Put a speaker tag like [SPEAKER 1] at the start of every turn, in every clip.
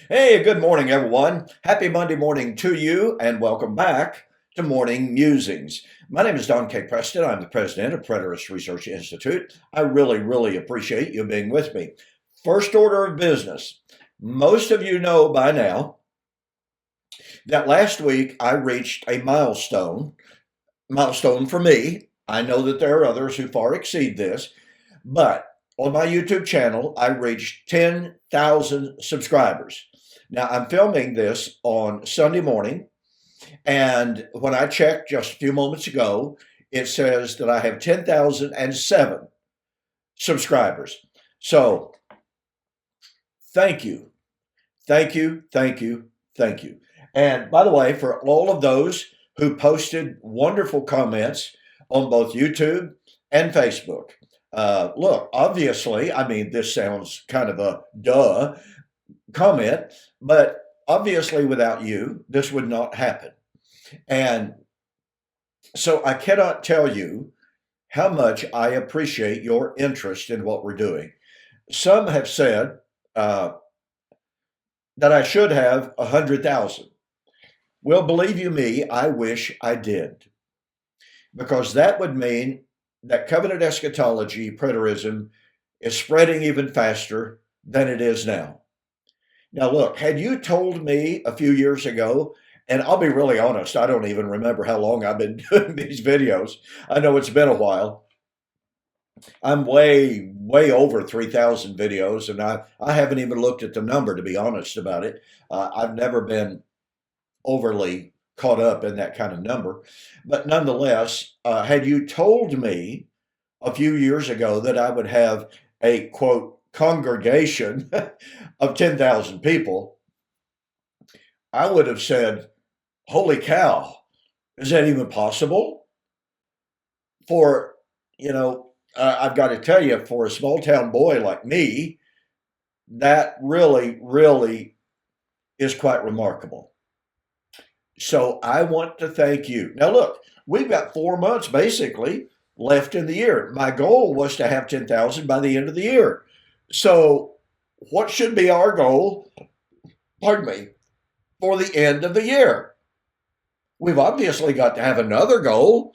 [SPEAKER 1] Hey, good morning, everyone. Happy Monday morning to you, and welcome back to Morning Musings. My name is Don K. Preston. I'm the president of Preterist Research Institute. I really appreciate you being with me. First order of business. Most of you know by now that last week I reached a milestone for me. I know that there are others who far exceed this, but on my YouTube channel, I reached 10,000 subscribers. Now, I'm filming this on Sunday morning, and when I checked just a few moments ago, it says that I have 10,007 subscribers. So, thank you. Thank you, thank you, thank you. And by the way, for all of those who posted wonderful comments on both YouTube and Facebook, look, obviously, I mean, this sounds kind of a duh comment, but obviously, without you, this would not happen. And so I cannot tell you how much I appreciate your interest in what we're doing. Some have said uh, that I should have 100,000. Well, believe you me, I wish I did, because that would mean that covenant eschatology, preterism, is spreading even faster than it is now. Now, look, had you told me a few years ago, and I'll be really honest, I don't even remember how long I've been doing these videos. I know it's been a while. I'm way over 3,000 videos, and I haven't even looked at the number, to be honest about it. I've never been overly caught up in that kind of number. But nonetheless, had you told me a few years ago that I would have a quote congregation of 10,000 people, I would have said, holy cow, is that even possible? For, I've got to tell you, for a small town boy like me, that really is quite remarkable. So I want to thank you. Now, look, we've got 4 months basically left in the year. My goal was to have 10,000 by the end of the year. So, what should be our goal, pardon me, for the end of the year? We've obviously got to have another goal.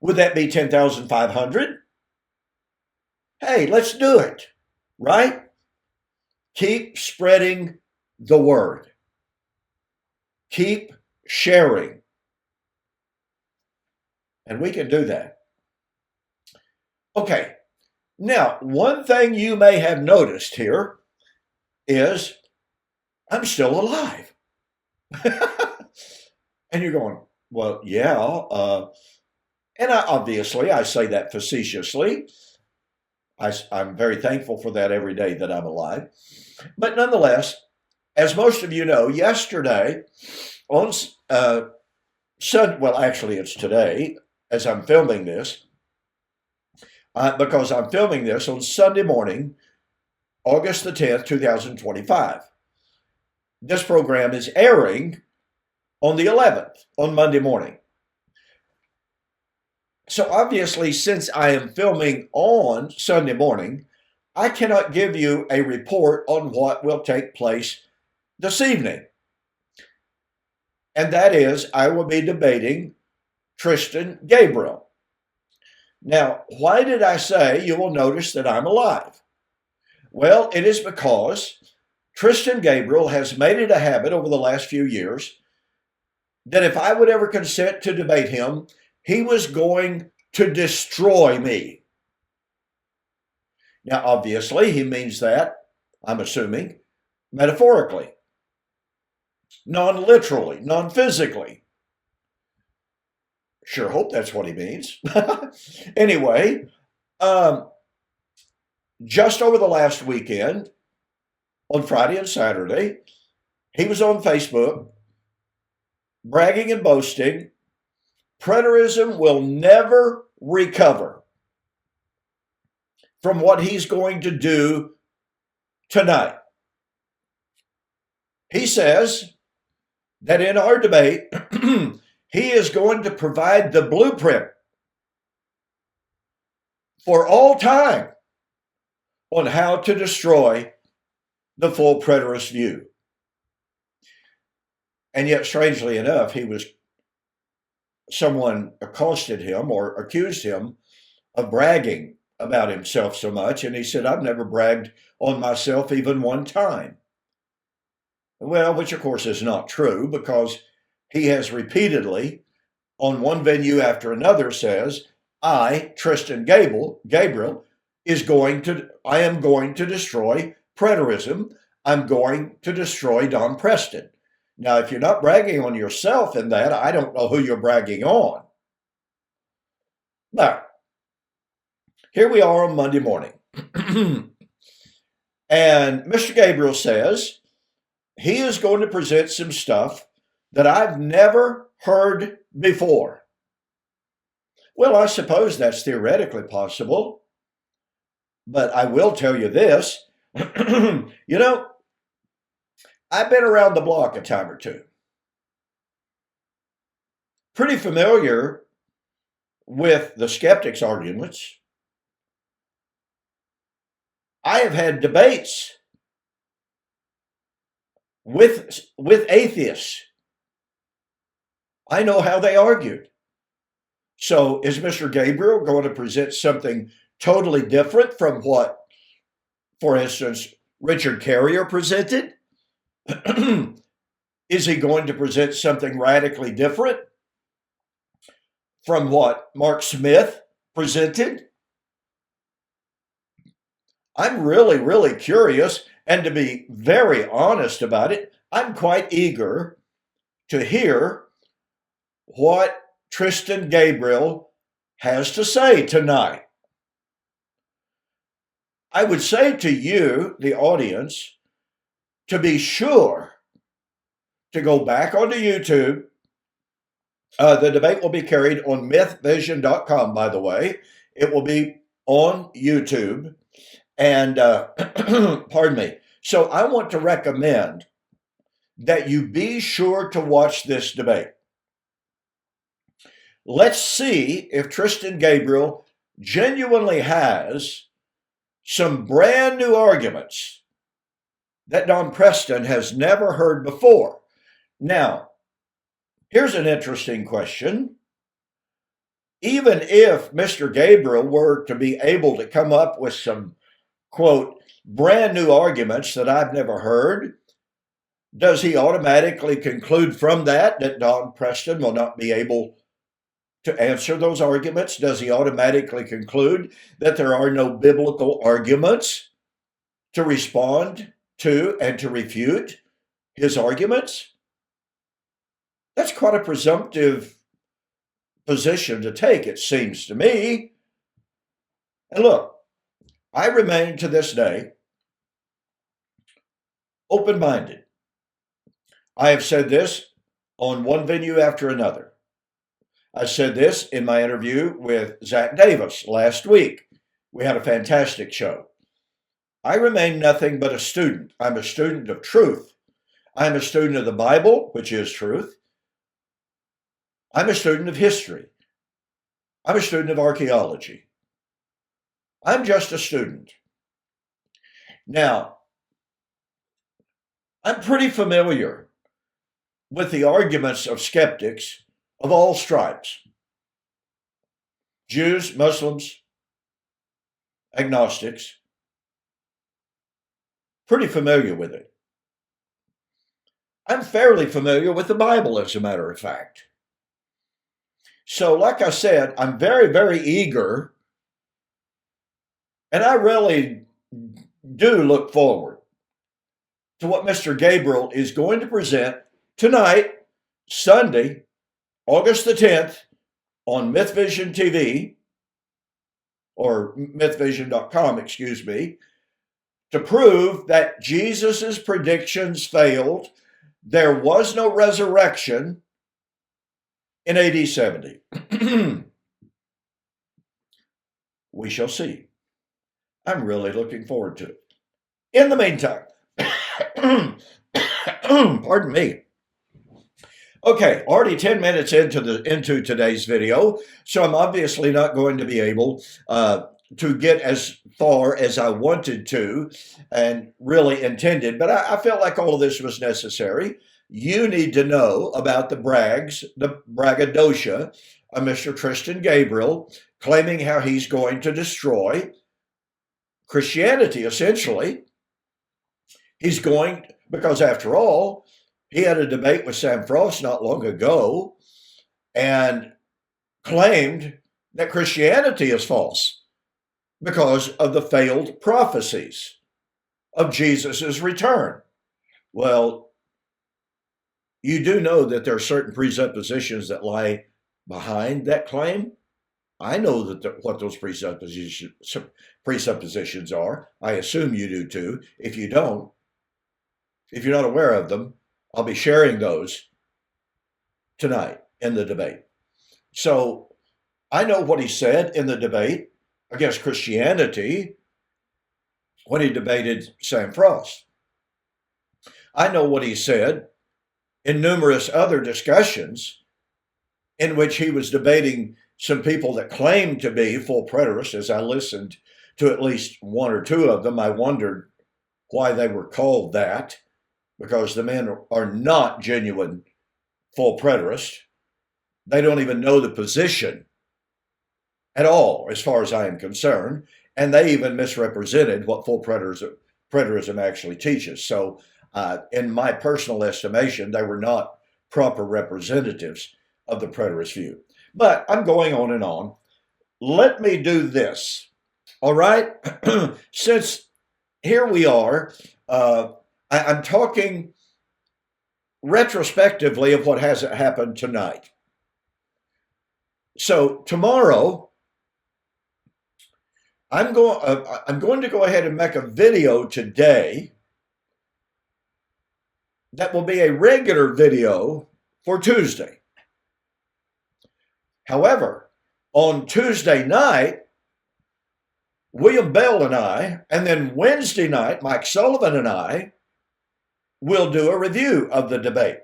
[SPEAKER 1] Would that be 10,500? Hey, let's do it, right? Keep spreading the word. Keep sharing. And we can do that. Okay, now, one thing you may have noticed here is I'm still alive. And you're going, well, yeah. And obviously, I say that facetiously. I'm very thankful for that every day that I'm alive. But nonetheless, as most of you know, yesterday on well, actually, it's today as I'm filming this, because I'm filming this on Sunday morning, August the 10th, 2025. This program is airing on the 11th, on Monday morning. So obviously, since I am filming on Sunday morning, I cannot give you a report on what will take place this evening. And that is, I will be debating Tristan Gabriel. Now, why did I say you will notice that I'm alive? Well, it is because Tristan Gabriel has made it a habit over the last few years that if I would ever consent to debate him, he was going to destroy me. Now, obviously, he means that, I'm assuming, metaphorically, non-literally, non-physically. Sure hope that's what he means. Anyway, just over the last weekend, on Friday and Saturday, he was on Facebook bragging and boasting, preterism will never recover from what he's going to do tonight. He says that in our debate, he is going to provide the blueprint for all time on how to destroy the full preterist view. And yet, strangely enough, someone accosted him or accused him of bragging about himself so much. And he said, I've never bragged on myself even one time. Well, which of course is not true, because he has repeatedly, on one venue after another, says, I, Tristan Gabriel, I am going to destroy preterism. I'm going to destroy Don Preston. Now, if you're not bragging on yourself in that, I don't know who you're bragging on. Now, here we are on Monday morning. And Mr. Gabriel says he is going to present some stuff that I've never heard before. Well, I suppose that's theoretically possible. But I will tell you this. You know, I've been around the block a time or two. Pretty familiar with the skeptics' arguments. I have had debates with atheists. I know how they argued. So is Mr. Gabriel going to present something totally different from what, for instance, Richard Carrier presented? Is he going to present something radically different from what Mark Smith presented? I'm really, really curious, and to be very honest about it, I'm quite eager to hear what Tristan Gabriel has to say tonight. I would say to you, the audience, to be sure to go back onto YouTube. The debate will be carried on mythvision.com, by the way. It will be on YouTube. And, pardon me. So I want to recommend that you be sure to watch this debate. Let's see if Tristan Gabriel genuinely has some brand new arguments that Don Preston has never heard before. Now, here's an interesting question. Even if Mr. Gabriel were to be able to come up with some, quote, brand new arguments that I've never heard, does he automatically conclude from that Don Preston will not be able to answer those arguments? Does he automatically conclude that there are no biblical arguments to respond to and to refute his arguments? That's quite a presumptive position to take, it seems to me. And look, I remain to this day open-minded. I have said this on one venue after another. I said this in my interview with Zach Davis last week. We had a fantastic show. I remain nothing but a student. I'm a student of truth. I'm a student of the Bible, which is truth. I'm a student of history. I'm a student of archaeology. I'm just a student. Now, I'm pretty familiar with the arguments of skeptics of all stripes. Jews, Muslims, agnostics. Pretty familiar with it. I'm fairly familiar with the Bible, as a matter of fact. So, like I said, I'm very, very eager, and I really do look forward to what Mr. Gabriel is going to present tonight, Sunday, August the 10th, on MythVision TV, or mythvision.com, excuse me, to prove that Jesus' predictions failed. There was no resurrection in AD 70. We shall see. I'm really looking forward to it. In the meantime, pardon me. Okay, already 10 minutes into today's video, so I'm obviously not going to be able to get as far as I wanted to and really intended, but I felt like all of this was necessary. You need to know about the braggadocio of Mr. Tristan Gabriel, claiming how he's going to destroy Christianity, essentially. He's going, because after all, he had a debate with Sam Frost not long ago and claimed that Christianity is false because of the failed prophecies of Jesus's return. Well, you do know that there are certain presuppositions that lie behind that claim. I know what those presuppositions are. I assume you do too. If you don't, if you're not aware of them, I'll be sharing those tonight in the debate. So I know what he said in the debate against Christianity when he debated Sam Frost. I know what he said in numerous other discussions in which he was debating some people that claimed to be full preterists. As I listened to at least one or two of them, I wondered why they were called that, because the men are not genuine full preterists. They don't even know the position at all, as far as I am concerned, and they even misrepresented what full preterism actually teaches. So in my personal estimation, they were not proper representatives of the preterist view. But I'm going on and on. Let me do this, all right? Since here we are, I'm talking retrospectively of what hasn't happened tonight. So tomorrow, I'm going to go ahead and make a video today that will be a regular video for Tuesday. However, on Tuesday night, William Bell and I, and then Wednesday night, Mike Sullivan and I will do a review of the debate.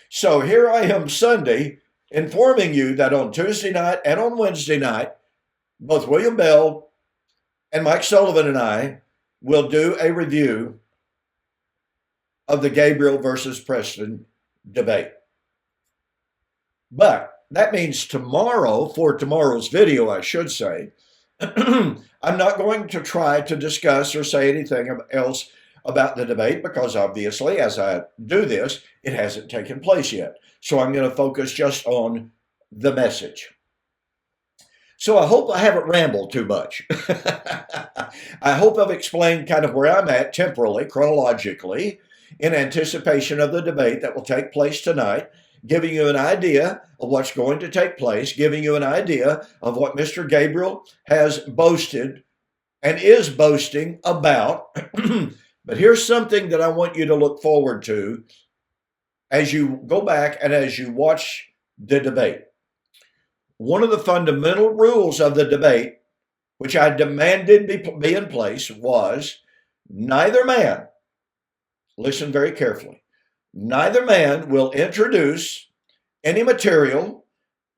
[SPEAKER 1] So here I am Sunday informing you that on Tuesday night and on Wednesday night, both William Bell and Mike Sullivan and I will do a review of the Gabriel versus Preston debate. But that means tomorrow, for tomorrow's video, I should say, I'm not going to try to discuss or say anything else about the debate because obviously, as I do this, it hasn't taken place yet. So I'm going to focus just on the message. So I hope I haven't rambled too much. I hope I've explained kind of where I'm at temporally, chronologically, in anticipation of the debate that will take place tonight, giving you an idea of what's going to take place, giving you an idea of what Mr. Gabriel has boasted and is boasting about. But here's something that I want you to look forward to as you go back and as you watch the debate. One of the fundamental rules of the debate, which I demanded be in place, was neither man, listen very carefully, neither man will introduce any material,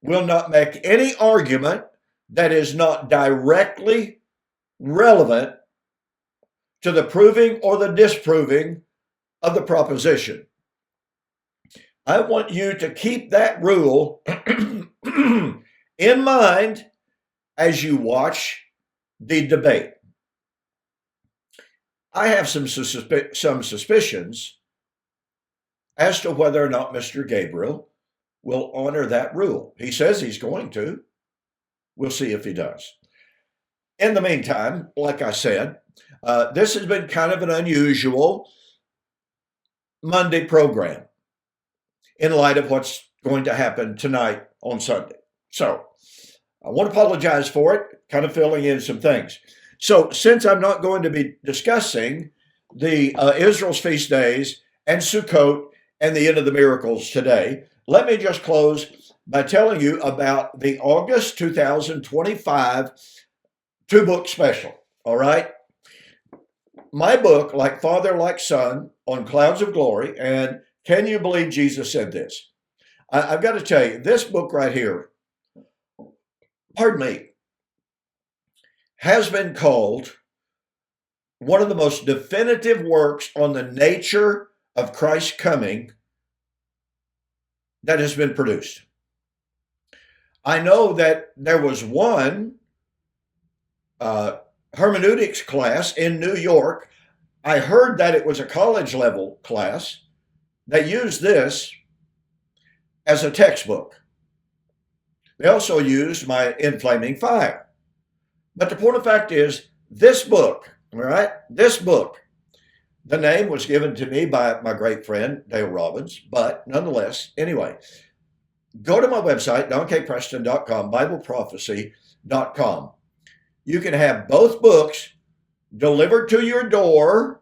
[SPEAKER 1] will not make any argument that is not directly relevant to the proving or the disproving of the proposition. I want you to keep that rule in mind as you watch the debate. I have some suspicions as to whether or not Mr. Gabriel will honor that rule. He says he's going to. We'll see if he does. In the meantime, like I said, this has been kind of an unusual Monday program in light of what's going to happen tonight on Sunday. So I want to apologize for it, kind of filling in some things. So since I'm not going to be discussing the Israel's feast days and Sukkot and the end of the miracles today, let me just close by telling you about the August 2025 two-book special, all right? My book, Like Father, Like Son, on Clouds of Glory, and Can You Believe Jesus Said This? I've got to tell you, this book right here, pardon me, has been called one of the most definitive works on the nature of Christ's coming that has been produced. I know that there was one hermeneutics class in New York. I heard that it was a college level class that used this as a textbook. They also used my inflaming fire. But the point of fact is, this book, all right, this book, the name was given to me by my great friend, Dale Robbins, but nonetheless, anyway, go to my website, donkpreston.com, BibleProphecy.com. You can have both books delivered to your door,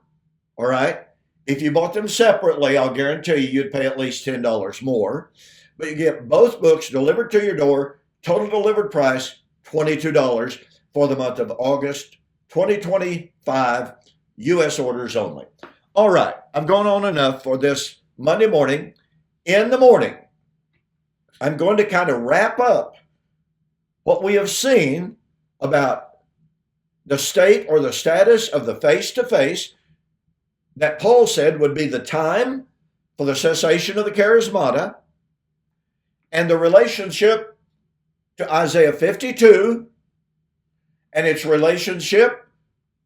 [SPEAKER 1] all right? If you bought them separately, I'll guarantee you'd pay at least $10 more. But you get both books delivered to your door, total delivered price, $22 for the month of August 2025, U.S. orders only. All right, I've gone on enough for this Monday morning. In the morning, I'm going to kind of wrap up what we have seen about the state or the status of the face-to-face that Paul said would be the time for the cessation of the charismata, and the relationship to Isaiah 52 and its relationship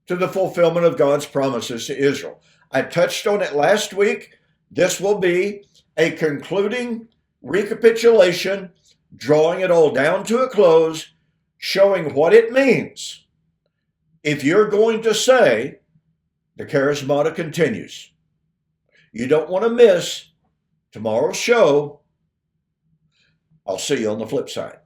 [SPEAKER 1] to the fulfillment of God's promises to Israel. I touched on it last week. This will be a concluding recapitulation, drawing it all down to a close, showing what it means if you're going to say the charismata continues. You don't want to miss tomorrow's show. I'll see you on the flip side.